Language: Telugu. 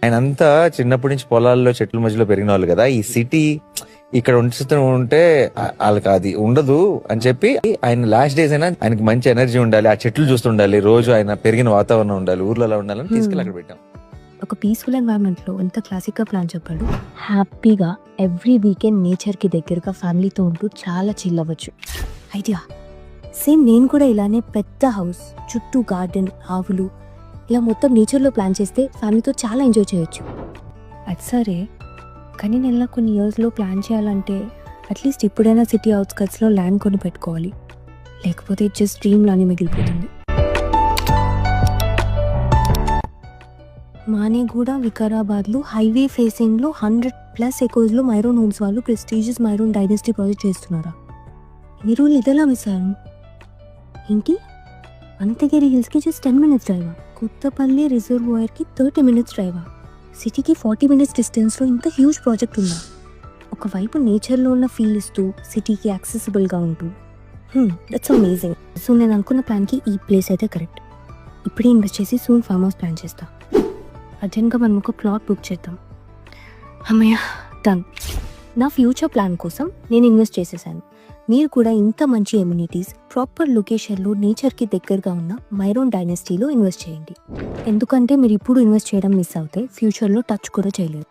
ఆయన అంతా చిన్నప్పటి నుంచి పొలాల్లో చెట్ల మధ్యలో పెరిగిన వాళ్ళు కదా. ఈ సిటీ ఇక్కడ ఉంటే వాళ్ళకి అది ఉండదు అని చెప్పి ఆయన లాస్ట్ డేస్ అయినా ఆయనకి మంచి ఎనర్జీ ఉండాలి, ఆ చెట్లు చూస్తుండాలి, రోజు ఆయన పెరిగిన వాతావరణం ఉండాలి, ఊర్లలో ఉండాలని తీసుకెళ్ళి అక్కడ పెట్టాం. ఒక పీస్ఫుల్ ఎన్వైరన్మెంట్లో ఎంత క్లాసిక్గా ప్లాన్ చెప్పాడు. హ్యాపీగా ఎవ్రీ వీకెండ్ నేచర్కి దగ్గరగా ఫ్యామిలీతో ఉంటూ చాలా చిల్ అవ్వచ్చు. Idea same. నేను కూడా ఇలానే పెద్ద హౌస్ చుట్టూ గార్డెన్, ఆవులు, ఇలా మొత్తం నేచర్లో ప్లాన్ చేస్తే ఫ్యామిలీతో చాలా ఎంజాయ్ చేయొచ్చు. అది సరే, కానీ నేను ఇలా కొన్ని ఇయర్స్లో ప్లాన్ చేయాలంటే అట్లీస్ట్ ఇప్పుడైనా సిటీ అవుట్స్కట్స్లో ల్యాండ్ కొని పెట్టుకోవాలి, లేకపోతే జస్ట్ డ్రీమ్లానే మిగిలిపోతుంది. మానేగూడ, వికారాబాద్లో హైవే ఫేసింగ్లో 100+ ఎకర్స్లో మైరోన్ హోమ్స్ వాళ్ళు ప్రెస్టీజియస్ మైరోన్ డైనెస్టీ ప్రాజెక్ట్ చేస్తున్నారా? మీరు ఇదెలా మిస్సారు ఏంటి? అనంతగిరి హిల్స్కి జస్ట్ 10 minutes డ్రైవా, కొత్తపల్లి రిజర్వాయర్కి 30 minutes డ్రైవా, సిటీకి 40 minutes డిస్టెన్స్లో ఇంత హ్యూజ్ ప్రాజెక్ట్ ఉందా? ఒకవైపు నేచర్లో ఉన్న ఫీల్ ఇస్తూ సిటీకి యాక్సెసిబుల్గా ఉంటూ దట్స్ అమేజింగ్. సో నేను అనుకున్న ప్లాన్కి ఈ ప్లేస్ అయితే కరెక్ట్. ఇప్పుడే ఇన్వెస్ట్ చేసి సూన్ ఫామ్ హౌస్ ప్లాన్ చేస్తా. అర్జెంట్గా మనం ఒక ప్లాట్ బుక్ చేద్దాం. అమ్మయ్య, డన్. నా ఫ్యూచర్ ప్లాన్ కోసం నేను ఇన్వెస్ట్ చేసేసాను. మీరు కూడా ఇంత మంచి ఎమ్యూనిటీస్, ప్రాపర్ లొకేషన్లో నేచర్కి దగ్గరగా ఉన్న మైరోన్ డైనెస్టీలో ఇన్వెస్ట్ చేయండి. ఎందుకంటే మీరు ఇప్పుడు ఇన్వెస్ట్ చేయడం మిస్ అవుతే ఫ్యూచర్లో టచ్ కూడా చేయలేరు.